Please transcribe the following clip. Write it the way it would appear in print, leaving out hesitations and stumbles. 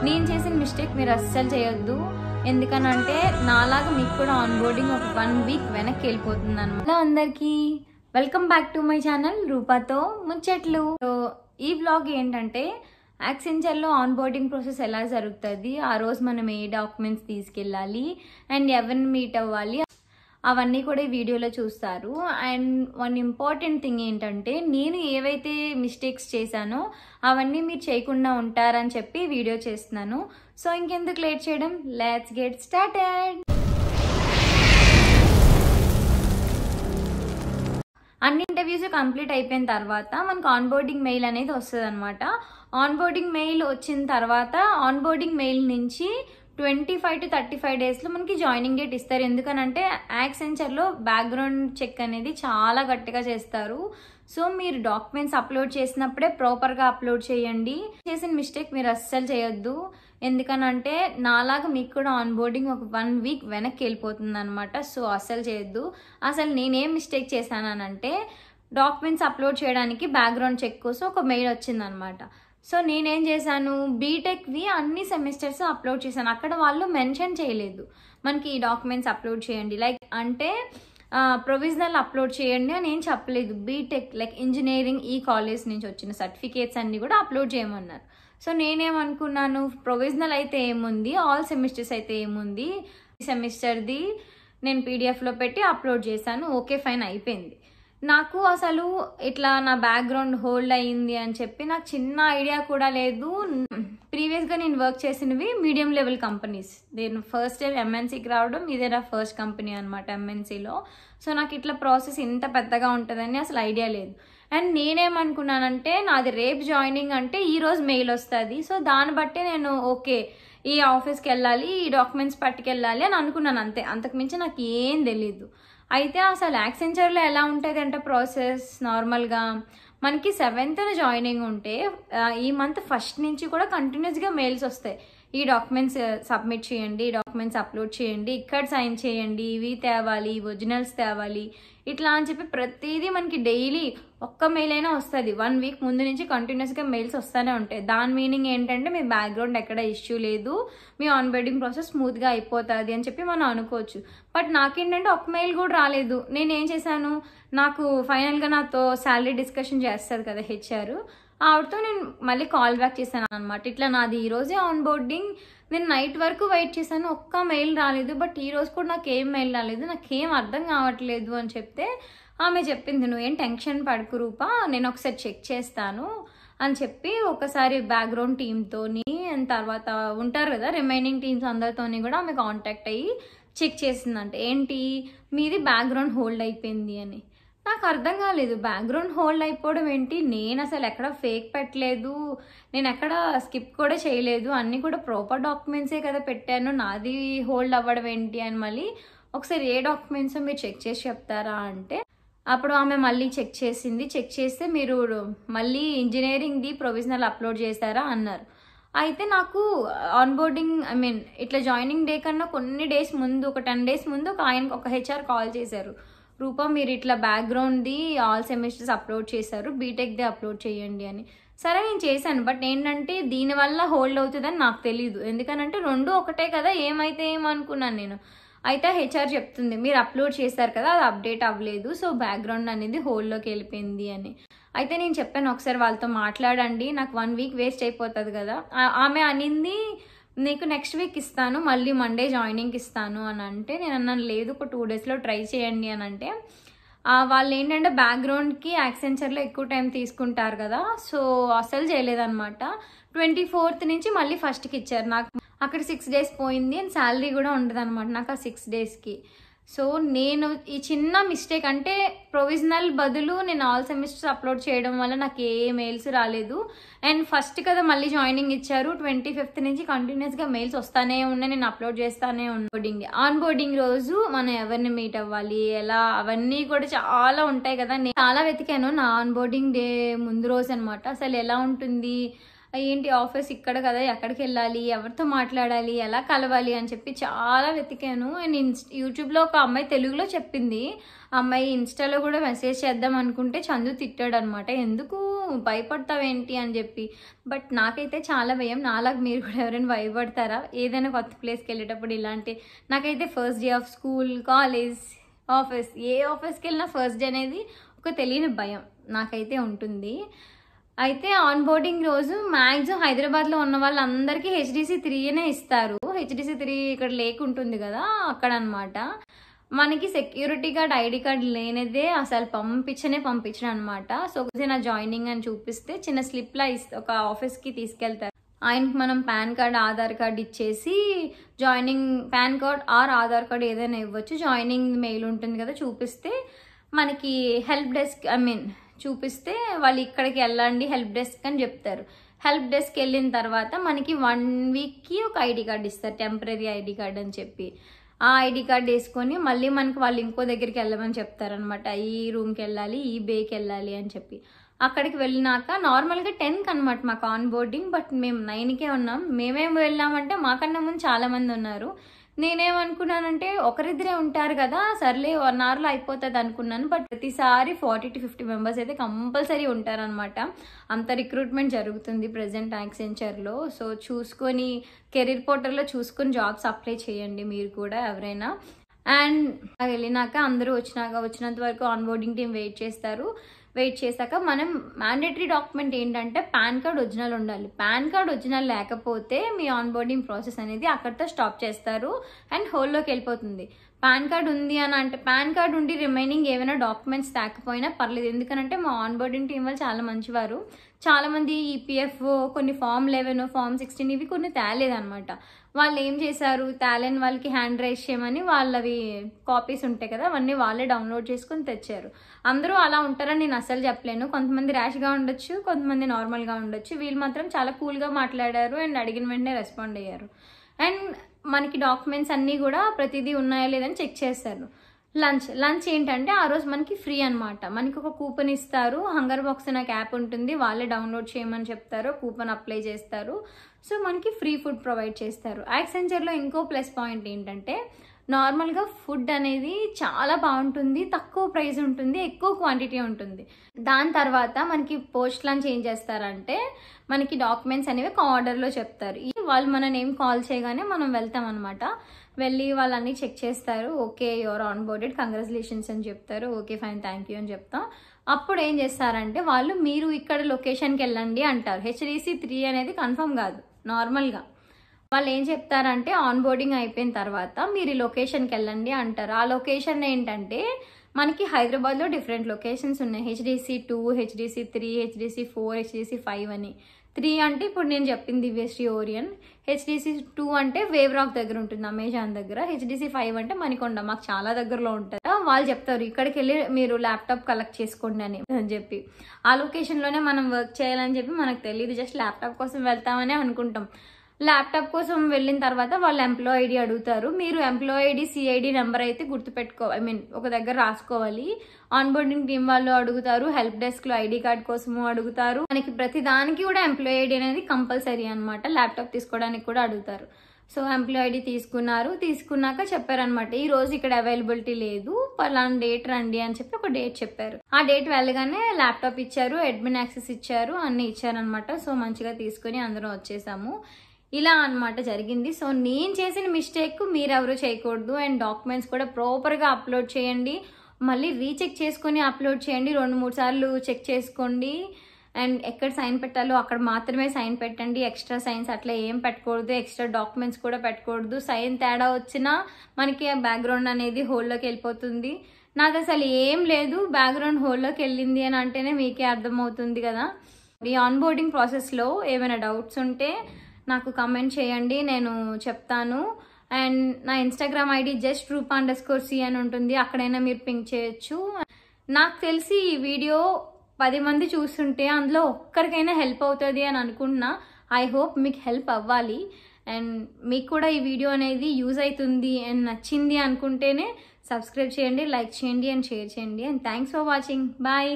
నేను చేసిన మిస్టేక్ మీరు అస్సలు చేయొద్దు. ఎందుకనంటే నాలాగా మీకు కూడా ఆన్ బోర్డింగ్ ఒక 1 వీక్ వెనక్కి వెళ్ళిపోతుంది అనమాట. హలో అందరికీ, welcome back to my channel రూపాతో ముచ్చట్లు. సో ఈ వ్లాగ్ ఏంటంటే యాక్సెంచర్లో ఆన్ బోర్డింగ్ ప్రాసెస్ ఎలా జరుగుతుంది, ఆ రోజు మనం ఏ డాక్యుమెంట్స్ తీసుకెళ్ళాలి అండ్ ఎవరిని మీట్ అవ్వాలి అవన్నీ కూడా ఈ వీడియోలో చూస్తారు. అండ్ వన్ ఇంపార్టెంట్ థింగ్ ఏంటంటే నేను ఏవైతే మిస్టేక్స్ చేశానో అవన్నీ మీరు చేయకుండా ఉంటారని చెప్పి వీడియో చేస్తున్నాను. సో ఇంకెందుకు లేట్ చేయడం, లెట్స్ గెట్ స్టార్టెడ్. అన్ని ఇంటర్వ్యూస్ కంప్లీట్ అయిపోయిన తర్వాత మనకు ఆన్ బోర్డింగ్ మెయిల్ అనేది వస్తుంది అనమాట. ఆన్ బోర్డింగ్ మెయిల్ వచ్చిన తర్వాత ఆన్ బోర్డింగ్ మెయిల్ నుంచి 25 to 35 డేస్లో మనకి జాయినింగ్ డేట్ ఇస్తారు. ఎందుకనంటే యాక్సెంచర్లో బ్యాక్గ్రౌండ్ చెక్ అనేది చాలా గట్టిగా చేస్తారు. సో మీరు డాక్యుమెంట్స్ అప్లోడ్ చేసినప్పుడే ప్రాపర్గా అప్లోడ్ చేయండి. చేసిన మిస్టేక్ మీరు అస్సలు చేయొద్దు. ఎందుకనంటే నాలాగా మీకు కూడా ఆన్ బోర్డింగ్ ఒక 1 వీక్ వెనక్కి వెళ్ళిపోతుంది అనమాట. సో అస్సలు చేయొద్దు. అసలు నేనేం మిస్టేక్ చేశానంటే డాక్యుమెంట్స్ అప్లోడ్ చేయడానికి బ్యాక్గ్రౌండ్ చెక్ కోసం ఒక మెయిల్ వచ్చిందనమాట. సో నేనేం చేశాను, బీటెక్వి అన్ని సెమిస్టర్స్ అప్లోడ్ చేశాను. అక్కడ వాళ్ళు మెన్షన్ చేయలేదు మనకి ఈ డాక్యుమెంట్స్ అప్లోడ్ చేయండి, లైక్ అంటే ప్రొవిజనల్ అప్లోడ్ చేయండి అని ఏం చెప్పలేదు. బీటెక్ లైక్ ఇంజనీరింగ్ ఈ కాలేజ్ నుంచి వచ్చిన సర్టిఫికేట్స్ అన్ని కూడా అప్లోడ్ చేయమన్నారు. సో నేనేమనుకున్నాను, ప్రొవిజనల్ అయితే ఏముంది, ఆల్ సెమిస్టర్స్ అయితే ఏముంది, సెమిస్టర్ది నేను పీడిఎఫ్లో పెట్టి అప్లోడ్ చేశాను, ఓకే ఫైన్ అయిపోయింది. నాకు అసలు ఇట్లా నా బ్యాక్గ్రౌండ్ హోల్డ్ అయ్యింది అని చెప్పి నాకు చిన్న ఐడియా కూడా లేదు. ప్రీవియస్గా నేను వర్క్ చేసినవి మీడియం లెవెల్ కంపెనీస్. నేను ఫస్ట్ టైం ఎంఎన్సీకి రావడం ఇదే నా ఫస్ట్ కంపెనీ అనమాట ఎంఎన్సీలో. సో నాకు ఇట్లా ప్రాసెస్ ఇంత పెద్దగా ఉంటుందని అసలు ఐడియా లేదు. అండ్ నేనేమనుకున్నానంటే నాది రేపు జాయినింగ్ అంటే ఈరోజు మెయిల్ వస్తుంది. సో దాన్ని బట్టి నేను ఓకే ఈ ఆఫీస్కి వెళ్ళాలి, ఈ డాక్యుమెంట్స్ పట్టుకెళ్ళాలి అని అనుకున్నాను, అంతే. అంతకుమించి నాకు ఏం తెలీదు. అయితే అసలు యాక్సెంచర్లో ఎలా ఉంటుంది అంటే ప్రాసెస్ నార్మల్గా మనకి 7th జాయినింగ్ ఉంటే ఈ మంత్ ఫస్ట్ నుంచి కూడా కంటిన్యూస్గా మెయిల్స్ వస్తాయి. ఈ డాక్యుమెంట్స్ సబ్మిట్ చేయండి, ఈ డాక్యుమెంట్స్ అప్లోడ్ చేయండి, ఇక్కడ సైన్ చేయండి, ఇవి తేవాలి, ఒరిజినల్స్ తేవాలి, ఇట్లా అని చెప్పి ప్రతిదీ మనకి డైలీ ఒక్క మెయిల్ అయినా వస్తుంది. 1 వీక్ ముందు నుంచి కంటిన్యూస్గా మెయిల్స్ వస్తూనే ఉంటాయి. దాని మీనింగ్ ఏంటంటే మీ బ్యాక్గ్రౌండ్ ఎక్కడ ఇష్యూ లేదు, మీ ఆన్ బోర్డింగ్ ప్రాసెస్ స్మూత్గా అయిపోతుంది అని చెప్పి మనం అనుకోవచ్చు. బట్ నాకేంటంటే ఒక్క మెయిల్ కూడా రాలేదు. నేనేం చేశాను, నాకు ఫైనల్గా నాతో శాలరీ డిస్కషన్ చేస్తుంది కదా హెచ్ఆర్, ఆవిడతో నేను మళ్ళీ కాల్ బ్యాక్ చేశాను అనమాట. ఇట్లా నాది ఈరోజే ఆన్ బోర్డింగ్, నేను నైట్ వరకు వెయిట్ చేశాను, ఒక్క మెయిల్ రాలేదు, బట్ ఈరోజు కూడా నాకు ఏం మెయిల్ రాలేదు, నాకేం అర్థం కావట్లేదు అని చెప్తే ఆమె చెప్పింది, నువ్వేం టెన్షన్ పడకు రూపా, నేను ఒకసారి చెక్ చేస్తాను అని చెప్పి ఒకసారి బ్యాక్గ్రౌండ్ టీమ్తోని అండ్ తర్వాత ఉంటారు కదా రిమైనింగ్ టీమ్స్ అందరితోని కూడా ఆమె కాంటాక్ట్ అయ్యి చెక్ చేసిందంట. ఏంటి మీది బ్యాక్గ్రౌండ్ హోల్డ్ అయిపోయింది అని. నాకు అర్థం కాలేదు, బ్యాక్గ్రౌండ్ హోల్డ్ అయిపోవడం ఏంటి, నేను అసలు ఎక్కడ ఫేక్ పెట్టలేదు, నేను ఎక్కడ స్కిప్ కూడా చేయలేదు, అన్నీ కూడా ప్రాపర్ డాక్యుమెంట్సే కదా పెట్టాను, నాది హోల్డ్ అవ్వడం ఏంటి అని మళ్ళీ ఒకసారి ఏ డాక్యుమెంట్స్ మీరు చెక్ చేసి చెప్తారా అంటే అప్పుడు ఆమె మళ్ళీ చెక్ చేసింది. చెక్ చేస్తే మీరు మళ్ళీ ఇంజనీరింగ్ది ప్రొవిజనల్ అప్లోడ్ చేశారా అన్నారు. అయితే నాకు ఆన్ బోర్డింగ్ ఇట్లా జాయినింగ్ డే కన్నా కొన్ని డేస్ ముందు, ఒక 10 days ముందు ఒక హెచ్ఆర్ కాల్ చేశారు, రూపా మీరు ఇట్లా బ్యాక్గ్రౌండ్ది ఆల్ సెమిస్టర్స్ అప్లోడ్ చేశారు, బీటెక్ది అప్లోడ్ చేయండి అని. సరే నేను చేశాను, బట్ ఏంటంటే దీనివల్ల హోల్డ్ అవుతుందని నాకు తెలీదు. ఎందుకనంటే రెండు ఒకటే కదా, ఏమైతే ఏమనుకున్నాను నేను. అయితే హెచ్ఆర్ చెప్తుంది, మీరు అప్లోడ్ చేశారు కదా అది అప్డేట్ అవ్వలేదు, సో బ్యాక్గ్రౌండ్ అనేది హోల్డ్లోకి వెళ్ళిపోయింది అని. అయితే నేను చెప్పాను ఒకసారి వాళ్ళతో మాట్లాడండి, నాకు 1 వీక్ వేస్ట్ అయిపోతుంది కదా. ఆమె అనింది నీకు నెక్స్ట్ వీక్ ఇస్తాను, మళ్ళీ మండే జాయినింగ్కి ఇస్తాను అని అంటే నేను అన్నాను లేదు ఒక 2 daysలో ట్రై చేయండి అని అంటే వాళ్ళు ఏంటంటే బ్యాక్గ్రౌండ్కి యాక్సెంచర్లో ఎక్కువ టైం తీసుకుంటారు కదా, సో అసలు చేయలేదన్నమాట. 24th నుంచి మళ్ళీ ఫస్ట్కి ఇచ్చారు. నాకు అక్కడ 6 days పోయింది అండ్ శాలరీ కూడా ఉండదు అనమాట నాకు ఆ 6 daysకి. సో నేను ఈ చిన్న మిస్టేక్ అంటే ప్రొవిజనల్ బదులు నేను ఆల్ సెమిస్టర్స్ అప్లోడ్ చేయడం వల్ల నాకు ఏ మెయిల్స్ రాలేదు. అండ్ ఫస్ట్ కదా మళ్ళీ జాయినింగ్ ఇచ్చారు, 25th నుంచి కంటిన్యూస్గా మెయిల్స్ వస్తానే ఉన్నాయి, నేను అప్లోడ్ చేస్తానే ఉన్నాను. ఆన్ బోర్డింగ్ రోజు మనం ఎవరిని మీట్ అవ్వాలి, ఎలా, అవన్నీ కూడా చాలా ఉంటాయి కదా. నేను చాలా వెతికాను నా ఆన్ బోర్డింగ్ డే ముందు రోజు అనమాట, అసలు ఎలా ఉంటుంది ఏంటి ఆఫీస్ ఇక్కడ కదా, ఎక్కడికి వెళ్ళాలి, ఎవరితో మాట్లాడాలి, ఎలా కలవాలి అని చెప్పి చాలా వెతికాను. అండ్ యూట్యూబ్లో ఒక అమ్మాయి తెలుగులో చెప్పింది, అమ్మాయి ఇన్స్టాలో కూడా మెసేజ్ చేద్దాం అనుకుంటే చందు తిట్టాడు అనమాట, ఎందుకు భయపడతావేంటి అని చెప్పి. బట్ నాకైతే చాలా భయం. నాలాగా మీరు కూడా ఎవరైనా భయపడతారా ఏదైనా కొత్త ప్లేస్కి వెళ్ళేటప్పుడు? ఇలాంటి నాకైతే first day of school, college, office, ఏ ఆఫీస్కి వెళ్ళినా ఫస్ట్ డే అనేది ఒక తెలియని భయం నాకైతే ఉంటుంది. అయితే ఆన్ బోర్డింగ్ రోజు మ్యాక్సిమం హైదరాబాద్లో ఉన్న వాళ్ళందరికీ HDC 3 ఇస్తారు. HDC 3 ఇక్కడ లేకుంటుంది కదా అక్కడ అనమాట. మనకి సెక్యూరిటీ గార్డ్, ఐడి కార్డ్ లేనిదే అసలు పంపించడం అనమాట. సో నా జాయినింగ్ అని చూపిస్తే చిన్న స్లిప్లా ఒక ఆఫీస్కి తీసుకెళ్తారు. ఆయనకి మనం పాన్ కార్డ్, ఆధార్ కార్డ్ ఇచ్చేసి joining, pan card or Aadhaar card ఏదైనా ఇవ్వచ్చు. జాయినింగ్ మెయిల్ ఉంటుంది కదా చూపిస్తే మనకి హెల్ప్ డెస్క్ చూపిస్తే వాళ్ళు ఇక్కడికి వెళ్ళండి హెల్ప్ డెస్క్ అని చెప్తారు. హెల్ప్ డెస్క్ వెళ్ళిన తర్వాత మనకి 1 వీక్కి ఒక ఐడి కార్డ్ ఇస్తారు, టెంపరీ ఐడి కార్డ్ అని చెప్పి. ఆ ఐడి కార్డ్ వేసుకొని మళ్ళీ మనకి వాళ్ళు ఇంకో దగ్గరికి వెళ్ళమని చెప్తారనమాట. ఈ రూమ్కి వెళ్ళాలి, ఈ బేకి వెళ్ళాలి అని చెప్పి. అక్కడికి వెళ్ళినాక నార్మల్గా 10కి అనమాట మాకు ఆన్ బోర్డింగ్, బట్ మేము 9కే ఉన్నాం. మేమేం వెళ్ళామంటే మాకన్నా ముందు చాలామంది ఉన్నారు. నేనేమనుకున్నానంటే ఒకరిద్దరే ఉంటారు కదా, సర్లే 1 అవర్లో అయిపోతుంది అనుకున్నాను. బట్ ప్రతిసారి 40 to 50 మెంబర్స్ అయితే కంపల్సరీ ఉంటారనమాట. అంత రిక్రూట్మెంట్ జరుగుతుంది ప్రజెంట్ యాక్సెంచర్లో. సో చూసుకొని కెరీర్ పోర్టల్లో చూసుకొని జాబ్స్ అప్లై చేయండి మీరు కూడా ఎవరైనా. అండ్ వెళ్ళినాక అందరూ వచ్చినంత వరకు ఆన్ బోర్డింగ్ టీం వెయిట్ చేస్తారు. వెయిట్ చేశాక మనం మ్యాండేటరీ డాక్యుమెంట్ ఏంటంటే పాన్ కార్డ్ ఒరిజినల్ ఉండాలి. పాన్ కార్డ్ ఒరిజినల్ లేకపోతే మీ ఆన్ బోర్డింగ్ ప్రాసెస్ అనేది అక్కడితో స్టాప్ చేస్తారు అండ్ హోల్లోకి వెళ్ళిపోతుంది. పాన్ కార్డ్ ఉంది అని అంటే, పాన్ కార్డ్ ఉండి రిమైనింగ్ ఏమైనా డాక్యుమెంట్స్ తేకపోయినా పర్లేదు. ఎందుకంటే మా ఆన్ బోర్డింగ్ టీం వాళ్ళు చాలా మంచివారు. చాలామంది EPF, కొన్ని Form 11, Form 16 ఇవి కొన్ని తేలేదనమాట. వాళ్ళు ఏం చేశారు, తేలేని వాళ్ళకి హ్యాండ్ రైజ్ చేయమని వాళ్ళవి కాపీస్ ఉంటాయి కదా, అవన్నీ వాళ్ళే డౌన్లోడ్ చేసుకొని తెచ్చారు. అందరూ అలా ఉంటారని నేను అసలు చెప్పలేను. కొంతమంది ర్యాష్గా ఉండొచ్చు, కొంతమంది నార్మల్గా ఉండొచ్చు. వీళ్ళు మాత్రం చాలా కూల్గా మాట్లాడారు అండ్ అడిగిన వెంటనే రెస్పాండ్ అయ్యారు. అండ్ మనకి డాక్యుమెంట్స్ అన్నీ కూడా ప్రతిదీ ఉన్నాయా లేదని చెక్ చేస్తారు. లంచ్ ఏంటంటే ఆ రోజు మనకి ఫ్రీ అనమాట. మనకి ఒక కూపన్ ఇస్తారు. హంగర్ బాక్స్ నాకు యాప్ ఉంటుంది, వాళ్ళే డౌన్లోడ్ చేయమని చెప్తారు, కూపన్ అప్లై చేస్తారు. సో మనకి ఫ్రీ ఫుడ్ ప్రొవైడ్ చేస్తారు. యాక్సెంచర్లో ఇంకో ప్లస్ పాయింట్ ఏంటంటే నార్మల్గా ఫుడ్ అనేది చాలా బాగుంటుంది, తక్కువ ప్రైస్ ఉంటుంది, ఎక్కువ క్వాంటిటీ ఉంటుంది. దాని తర్వాత మనకి పోస్ట్ లంచ్ ఏం చేస్తారంటే మనకి డాక్యుమెంట్స్ అనేవి ఒక ఆర్డర్లో చెప్తారు. వాళ్ళు మన నేమ్ కాల్ చేయగానే మనం వెళ్తాం అనమాట. వెళ్ళి వాళ్ళన్నీ చెక్ చేస్తారు. Okay your on boarded, congratulations అని చెప్తారు. ఓకే ఫైన్ థ్యాంక్ యూ అని చెప్తాం. అప్పుడు ఏం చేస్తారంటే వాళ్ళు మీరు ఇక్కడ లొకేషన్కి వెళ్ళండి అంటారు. HDC 3 అనేది కన్ఫర్మ్ కాదు. నార్మల్గా వాళ్ళు ఏం చెప్తారంటే ఆన్ బోర్డింగ్ అయిపోయిన తర్వాత మీరు ఈ లొకేషన్కి వెళ్ళండి అంటారు. ఆ లొకేషన్ ఏంటంటే మనకి హైదరాబాద్లో డిఫరెంట్ లొకేషన్స్ ఉన్నాయి. HDC 2, HDC 3, HDC 4, HDC 5 అని. 3 అంటే ఇప్పుడు నేను చెప్పింది దివ్యశ్రీ ఓరియన్. HDC 2 అంటే వేవ్ రాక్ దగ్గర ఉంటుంది, అమెజాన్ దగ్గర. HDC 5 అంటే మణికొండ, మాకు చాలా దగ్గరలో ఉంటుంది. వాళ్ళు చెప్తారు ఇక్కడికి వెళ్ళి మీరు ల్యాప్టాప్ కలెక్ట్ చేసుకోండి అని చెప్పి. ఆ లొకేషన్లోనే మనం వర్క్ చేయాలని చెప్పి మనకు తెలియదు, జస్ట్ ల్యాప్టాప్ కోసం వెళ్తామని అనుకుంటాం. ల్యాప్టాప్ కోసం వెళ్ళిన తర్వాత వాళ్ళు ఎంప్లాయీ ఐడి అడుగుతారు. మీరు ఎంప్లాయీ ఐడి, CID నెంబర్ అయితే గుర్తుపెట్టుకో, ఒక దగ్గర రాసుకోవాలి. ఆన్ బోర్డింగ్ టీం వాళ్ళు అడుగుతారు. హెల్ప్ డెస్క్లో ఐడి కార్డ్ కోసము అడుగుతారు. మనకి ప్రతి దానికి కూడా ఎంప్లాయీ ఐడి అనేది కంపల్సరీ అనమాట. ల్యాప్టాప్ తీసుకోవడానికి కూడా అడుగుతారు. సో ఎంప్లాయీ ఐడి తీసుకున్నాక చెప్పారనమాట, ఈ రోజు ఇక్కడ అవైలబిలిటీ లేదు, పలానా డేట్ రండి అని చెప్పి ఒక డేట్ చెప్పారు. ఆ డేట్ వెళ్ళగానే ల్యాప్టాప్ ఇచ్చారు, అడ్మిన్ యాక్సెస్ ఇచ్చారు, అన్ని ఇచ్చారనమాట. సో మంచిగా తీసుకుని అందరం వచ్చేసాము. ఇలా అనమాట జరిగింది. సో నేను చేసిన మిస్టేక్ మీరెవరూ చేయకూడదు. అండ్ డాక్యుమెంట్స్ కూడా ప్రాపర్గా అప్లోడ్ చేయండి. మళ్ళీ రీచెక్ చేసుకొని అప్లోడ్ చేయండి. 2-3 సార్లు చెక్ చేసుకోండి. అండ్ ఎక్కడ సైన్ పెట్టాలో అక్కడ మాత్రమే సైన్ పెట్టండి. ఎక్స్ట్రా సైన్స్ అట్లా ఏం పెట్టకూడదు. ఎక్స్ట్రా డాక్యుమెంట్స్ కూడా పెట్టకూడదు. సైన్ తేడా వచ్చినా మనకి బ్యాక్గ్రౌండ్ అనేది హోల్లోకి వెళ్ళిపోతుంది. నాకు అసలు ఏం లేదు, బ్యాక్గ్రౌండ్ హోల్లోకి వెళ్ళింది అని అంటేనే మీకే అర్థమవుతుంది కదా. ఈ ఆన్ బోర్డింగ్ ప్రాసెస్లో ఏమైనా డౌట్స్ ఉంటే నాకు కమెంట్ చేయండి, నేను చెప్తాను. అండ్ నా ఇన్స్టాగ్రామ్ ఐడి JustRoopa_C అని ఉంటుంది, అక్కడైనా మీరు పింక్ చేయొచ్చు. నాకు తెలిసి ఈ వీడియో 10 మంది చూస్తుంటే అందులో ఒక్కరికైనా హెల్ప్ అవుతుంది అని అనుకుంటున్నా. ఐ హోప్ మీకు హెల్ప్ అవ్వాలి. అండ్ మీకు కూడా ఈ వీడియో అనేది యూజ్ అవుతుంది అండ్ నచ్చింది అనుకుంటేనే సబ్స్క్రైబ్ చేయండి, లైక్ చేయండి అండ్ షేర్ చేయండి. And thanks for watching. Bye.